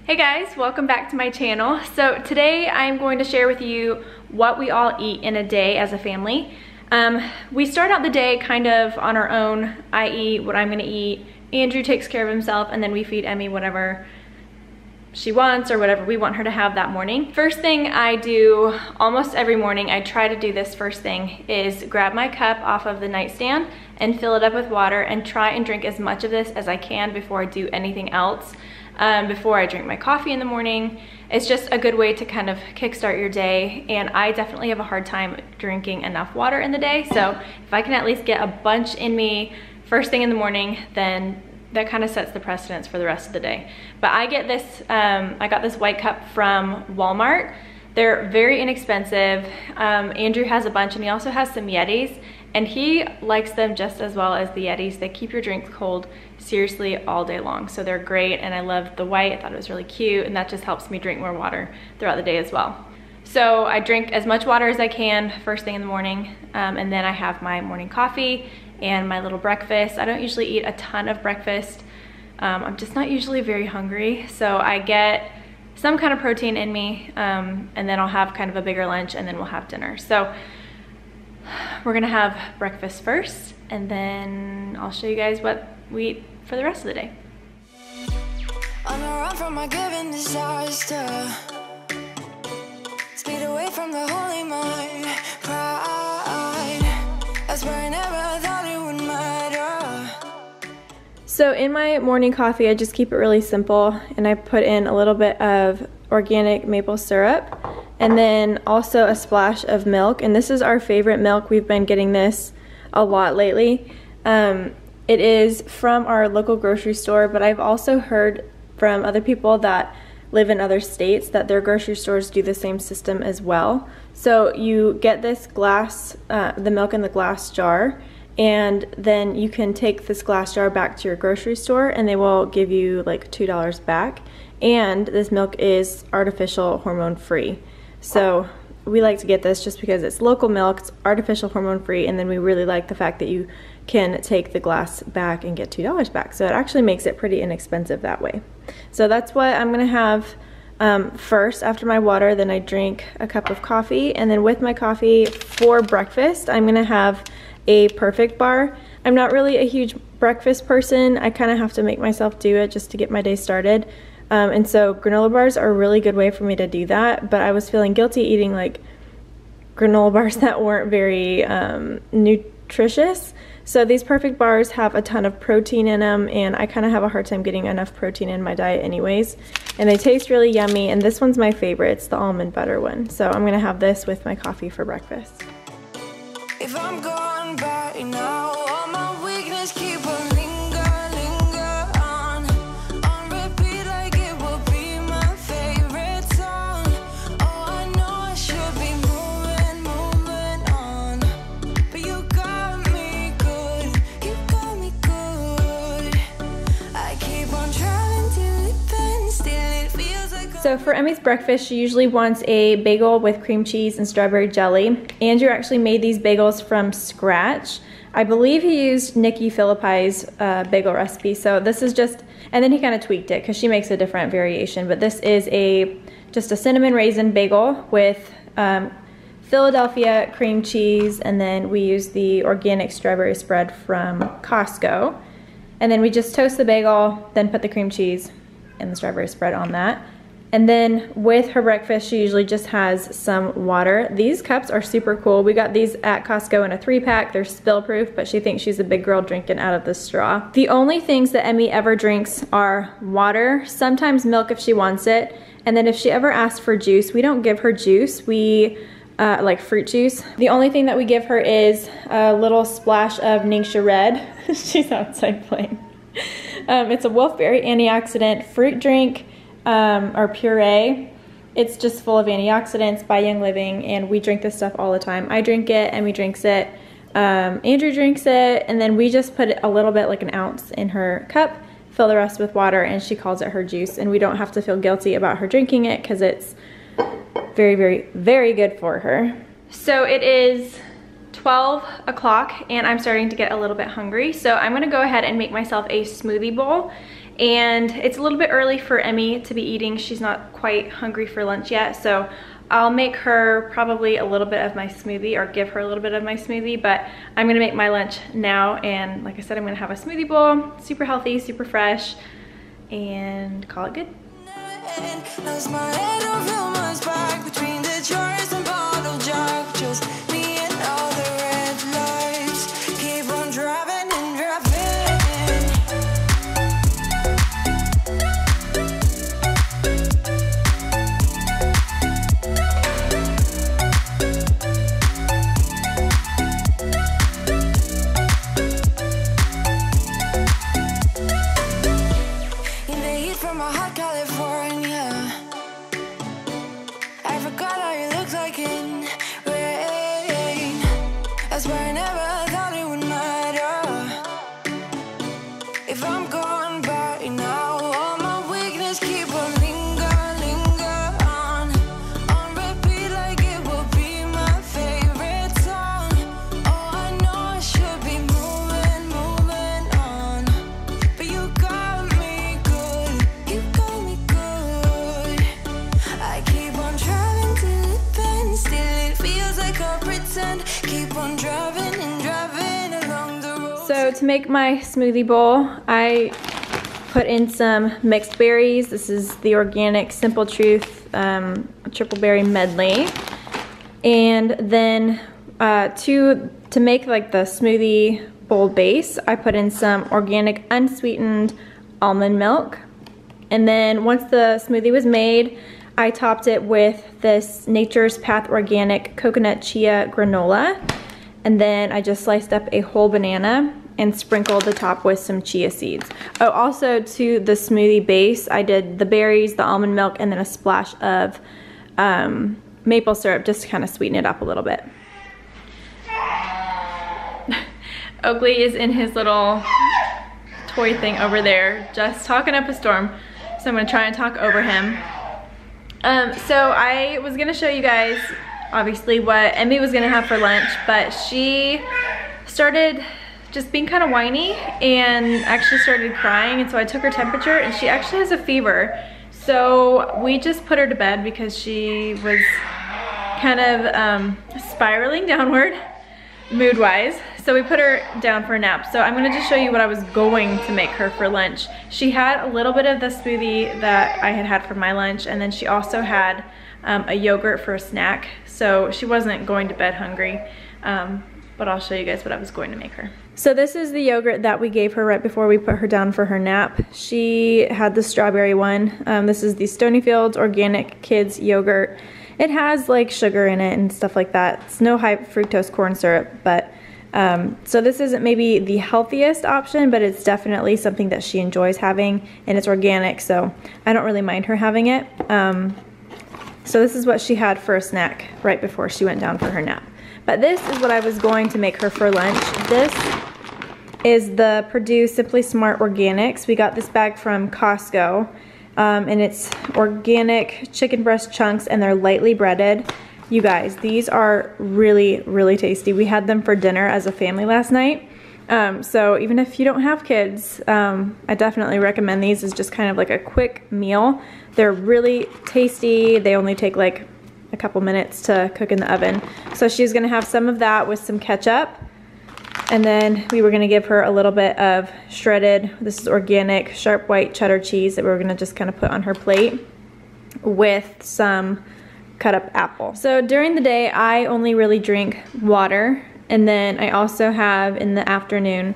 Hey guys, welcome back to my channel. So today I'm going to share with you what we all eat in a day as a family. We start out the day kind of on our own. I eat what I'm gonna eat, Andrew takes care of himself, and then we feed Emmy whatever she wants or whatever we want her to have that morning. First thing I do almost every morning, I try to do this first thing, is grab my cup off of the nightstand and fill it up with water and try and drink as much of this as I can before I do anything else. Before I drink my coffee in the morning. It's just a good way to kind of kickstart your day, and I definitely have a hard time drinking enough water in the day, so if I can at least get a bunch in me first thing in the morning, then that kind of sets the precedence for the rest of the day. But I get this, I got this white cup from Walmart. They're very inexpensive. Andrew has a bunch, and he also has some Yetis, and he likes them just as well as the Yetis. They keep your drinks cold seriously all day long, so they're great, and I love the white. I thought it was really cute, and that just helps me drink more water throughout the day as well. So I drink as much water as I can first thing in the morning, and then I have my morning coffee and my little breakfast. I don't usually eat a ton of breakfast. I'm just not usually very hungry, so I get some kind of protein in me, and then I'll have kind of a bigger lunch, and then we'll have dinner. So we're gonna have breakfast first, and then I'll show you guys what we eat for the rest of the day. On a run from my given disaster, speed away from the holy mind, pride. That's where I never thought it would matter. So in my morning coffee, I just keep it really simple, and I put in a little bit of organic maple syrup, and then also a splash of milk. And this is our favorite milk. We've been getting this a lot lately. It is from our local grocery store, but I've also heard from other people that live in other states that their grocery stores do the same system as well. So you get this glass, the milk in the glass jar, and then you can take this glass jar back to your grocery store and they will give you like $2 back. And this milk is artificial hormone free. So we like to get this just because it's local milk, it's artificial hormone free, and then we really like the fact that you can take the glass back and get $2 back. So it actually makes it pretty inexpensive that way. So that's what I'm gonna have first after my water. Then I drink a cup of coffee, and then with my coffee for breakfast, I'm gonna have a Perfect bar. I'm not really a huge breakfast person. I kind of have to make myself do it just to get my day started. And so granola bars are a really good way for me to do that, but I was feeling guilty eating like granola bars that weren't very nutritious. So these Perfect bars have a ton of protein in them, and I kind of have a hard time getting enough protein in my diet anyways. And they taste really yummy, and this one's my favorite. It's the almond butter one. So I'm gonna have this with my coffee for breakfast. If I'm gone by now, all my weakness keep on linger on repeat like it will be my favorite song. Oh, I know I should be moving on, but you got me good, you got me good. I keep on trying till it bends, still it feels like. So for Emmy's breakfast, she usually wants a bagel with cream cheese and strawberry jelly. Andrew actually made these bagels from scratch. I believe he used Nikki Phillippi's bagel recipe. So this is just, and then he kind of tweaked it because she makes a different variation. But this is just a cinnamon raisin bagel with Philadelphia cream cheese, and then we use the organic strawberry spread from Costco. And then we just toast the bagel, then put the cream cheese and the strawberry spread on that. And then with her breakfast, she usually just has some water. These cups are super cool. We got these at Costco in a 3-pack. They're spill proof, but she thinks she's a big girl drinking out of the straw. The only things that Emmy ever drinks are water, sometimes milk if she wants it. And then if she ever asks for juice, we don't give her juice. We like fruit juice. The only thing that we give her is a little splash of Ningxia Red. She's outside playing. It's a wolfberry antioxidant fruit drink. Or puree. It's just full of antioxidants by Young Living, and we drink this stuff all the time. I drink it, Emmy drinks it, Andrew drinks it, and then we just put a little bit, like an ounce, in her cup, fill the rest with water, and she calls it her juice, and we don't have to feel guilty about her drinking it because it's very, very, very good for her. So it is 12 o'clock, and I'm starting to get a little bit hungry, so I'm gonna go ahead and make myself a smoothie bowl. And it's a little bit early for Emmy to be eating. She's not quite hungry for lunch yet, so I'll make her probably a little bit of my smoothie, or give her a little bit of my smoothie, but I'm gonna make my lunch now. And like I said, I'm gonna have a smoothie bowl, super healthy, super fresh, and call it good. So to make my smoothie bowl, I put in some mixed berries. This is the organic Simple Truth triple berry medley. And then to make like the smoothie bowl base, I put in some organic unsweetened almond milk. And then once the smoothie was made, I topped it with this Nature's Path organic coconut chia granola. And then I just sliced up a whole banana and sprinkled the top with some chia seeds. Oh, also to the smoothie base, I did the berries, the almond milk, and then a splash of maple syrup just to kind of sweeten it up a little bit. Oakley is in his little toy thing over there, just talking up a storm. So I'm gonna try and talk over him. So I was gonna show you guys, obviously, what Emmy was gonna have for lunch, but she started just being kind of whiny and actually started crying, and so I took her temperature and she actually has a fever. So we just put her to bed because she was kind of spiraling downward mood-wise. So we put her down for a nap. So I'm gonna just show you what I was going to make her for lunch. She had a little bit of the smoothie that I had for my lunch, and then she also had a yogurt for a snack. So she wasn't going to bed hungry, but I'll show you guys what I was going to make her. So this is the yogurt that we gave her right before we put her down for her nap. She had the strawberry one. This is the Stonyfields Organic Kids Yogurt. It has like sugar in it and stuff like that. It's no high fructose corn syrup, but so this isn't maybe the healthiest option, but it's definitely something that she enjoys having, and it's organic, so I don't really mind her having it. So this is what she had for a snack right before she went down for her nap. But this is what I was going to make her for lunch. This is the Purdue Simply Smart Organics. We got this bag from Costco, and it's organic chicken breast chunks, and they're lightly breaded. You guys, these are really, really tasty. We had them for dinner as a family last night. So even if you don't have kids, I definitely recommend these as just kind of like a quick meal. They're really tasty. They only take like a couple minutes to cook in the oven. So she's gonna have some of that with some ketchup. And then we were gonna give her a little bit of shredded, this is organic, sharp white cheddar cheese that we were gonna just kind of put on her plate with some cut up apple. So during the day, I only really drink water. And then I also have in the afternoon,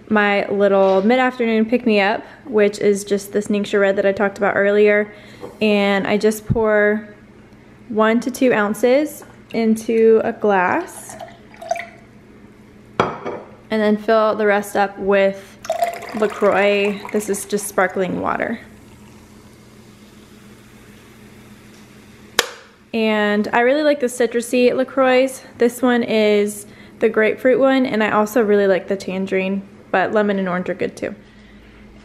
my little mid-afternoon pick-me-up, which is just this Ningxia Red that I talked about earlier. And I just pour 1 to 2 ounces into a glass. And then fill the rest up with LaCroix. This is just sparkling water. And I really like the citrusy LaCroix. This one is the grapefruit one, and I also really like the tangerine, but lemon and orange are good too.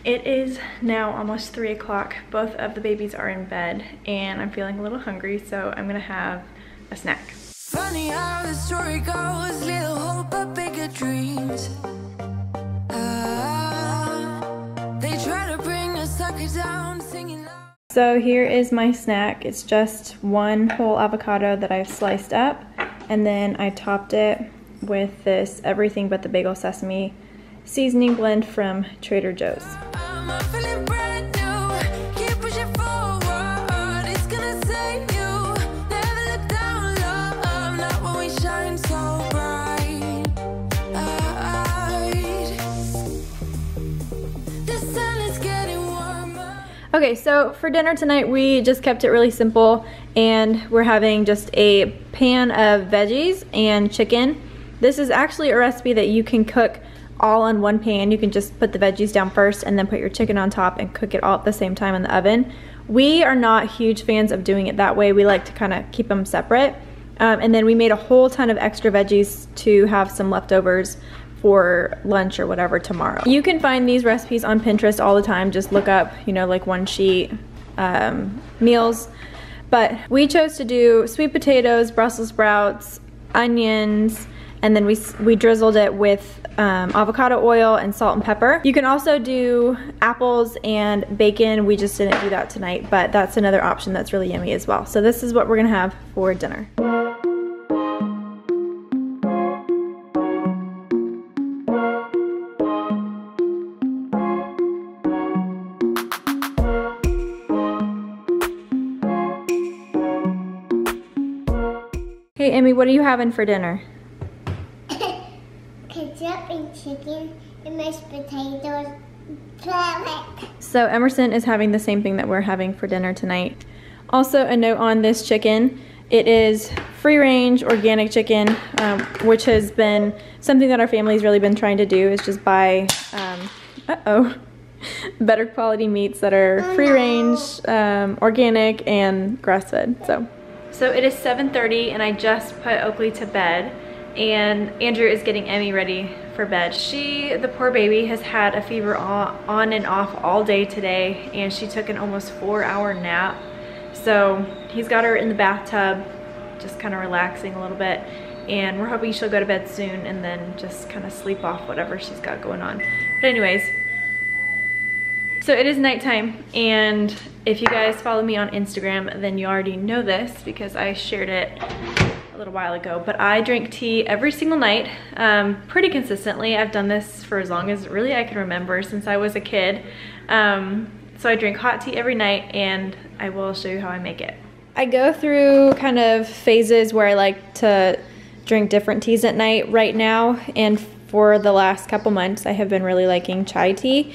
It is now almost 3 o'clock. Both of the babies are in bed, and I'm feeling a little hungry, so I'm gonna have a snack. Funny how the story goes, little hope but bigger dreams. They try to bring us So here is my snack. It's just one whole avocado that I've sliced up, and then I topped it with this everything but the bagel sesame seasoning blend from Trader Joe's. Okay, so for dinner tonight, we just kept it really simple, and we're having just a pan of veggies and chicken. This is actually a recipe that you can cook all in one pan. You can just put the veggies down first and then put your chicken on top and cook it all at the same time in the oven. We are not huge fans of doing it that way. We like to kind of keep them separate. And then we made a whole ton of extra veggies to have some leftovers for lunch or whatever tomorrow. You can find these recipes on Pinterest all the time. Just look up, you know, like one sheet meals. But we chose to do sweet potatoes, Brussels sprouts, onions, and then we drizzled it with avocado oil and salt and pepper. You can also do apples and bacon. We just didn't do that tonight, but that's another option that's really yummy as well. So this is what we're gonna have for dinner. Hey Emmy, what are you having for dinner? Ketchup and chicken and mashed potatoes. So Emerson is having the same thing that we're having for dinner tonight. Also, a note on this chicken. It is free range organic chicken, which has been something that our family's really been trying to do, is just buy better quality meats that are free range, organic, and grass fed. So it is 7:30 and I just put Oakley to bed, and Andrew is getting Emmy ready for bed. The poor baby, has had a fever on and off all day today, and she took an almost 4-hour nap. So he's got her in the bathtub, just kind of relaxing a little bit, and we're hoping she'll go to bed soon and then just kind of sleep off whatever she's got going on. But anyways, so it is nighttime, and if you guys follow me on Instagram, then you already know this because I shared it a little while ago, but I drink tea every single night, pretty consistently. I've done this for as long as really I can remember, since I was a kid. So I drink hot tea every night, and I will show you how I make it. I go through kind of phases where I like to drink different teas at night right now, and for the last couple months I have been really liking chai tea.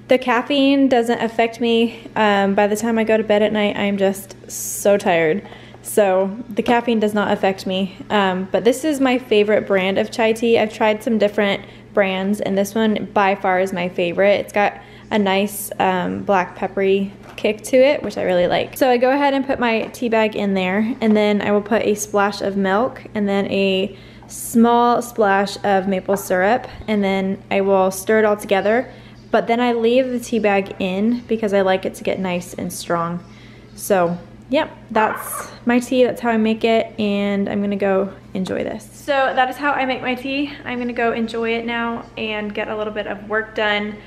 The caffeine doesn't affect me. By the time I go to bed at night, I'm just so tired. So the caffeine does not affect me. But this is my favorite brand of chai tea. I've tried some different brands, and this one by far is my favorite. It's got a nice black peppery kick to it, which I really like. So I go ahead and put my tea bag in there, and then I will put a splash of milk and then a small splash of maple syrup, and then I will stir it all together. But then I leave the tea bag in because I like it to get nice and strong. So yep, that's my tea, that's how I make it, and I'm gonna go enjoy this. So that is how I make my tea. I'm gonna go enjoy it now and get a little bit of work done.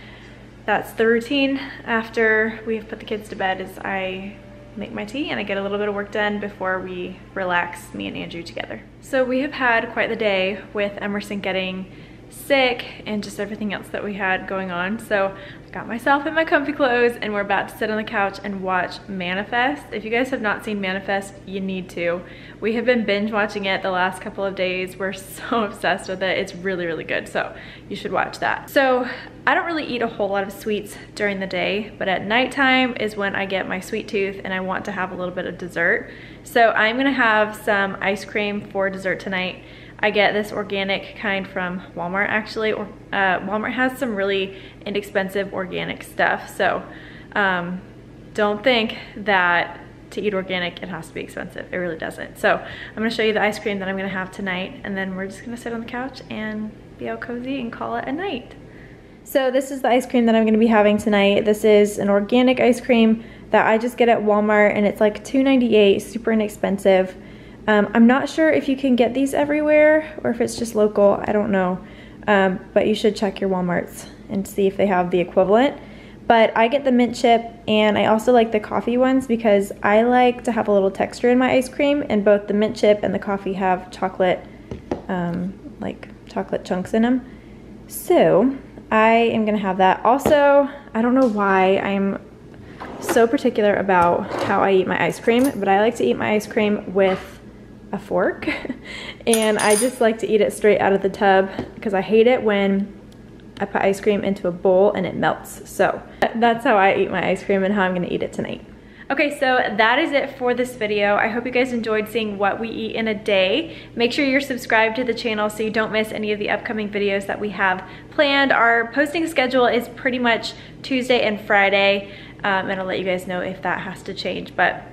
That's the routine after we've put the kids to bed, is I make my tea and I get a little bit of work done before we relax, me and Andrew together. So we have had quite the day with Emerson getting sick and just everything else that we had going on. So I got myself in my comfy clothes and we're about to sit on the couch and watch Manifest. If you guys have not seen Manifest, you need to. We have been binge watching it the last couple of days. We're so obsessed with it. It's really, really good. So you should watch that. So I don't really eat a whole lot of sweets during the day, but at nighttime is when I get my sweet tooth and I want to have a little bit of dessert. So I'm gonna have some ice cream for dessert tonight. I get this organic kind from Walmart actually. Walmart has some really inexpensive organic stuff. So don't think that to eat organic it has to be expensive. It really doesn't. So I'm gonna show you the ice cream that I'm gonna have tonight, and then we're just gonna sit on the couch and be all cozy and call it a night. So this is the ice cream that I'm gonna be having tonight. This is an organic ice cream that I just get at Walmart, and it's like $2.98, super inexpensive. I'm not sure if you can get these everywhere or if it's just local, I don't know. But you should check your Walmarts and see if they have the equivalent. But I get the mint chip, and I also like the coffee ones because I like to have a little texture in my ice cream, and both the mint chip and the coffee have chocolate, like chocolate chunks in them. So I am gonna have that. Also, I don't know why I'm so particular about how I eat my ice cream, but I like to eat my ice cream with a fork. And I just like to eat it straight out of the tub because I hate it when I put ice cream into a bowl and it melts. So that's how I eat my ice cream and how I'm gonna eat it tonight. Okay, so that is it for this video. I hope you guys enjoyed seeing what we eat in a day. Make sure you're subscribed to the channel so you don't miss any of the upcoming videos that we have planned. Our posting schedule is pretty much Tuesday and Friday, and I'll let you guys know if that has to change. But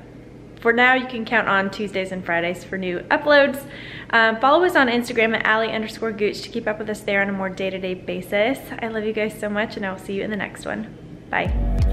for now, you can count on Tuesdays and Fridays for new uploads. Follow us on Instagram at allie_gooch to keep up with us there on a more day-to-day basis. I love you guys so much, and I will see you in the next one. Bye.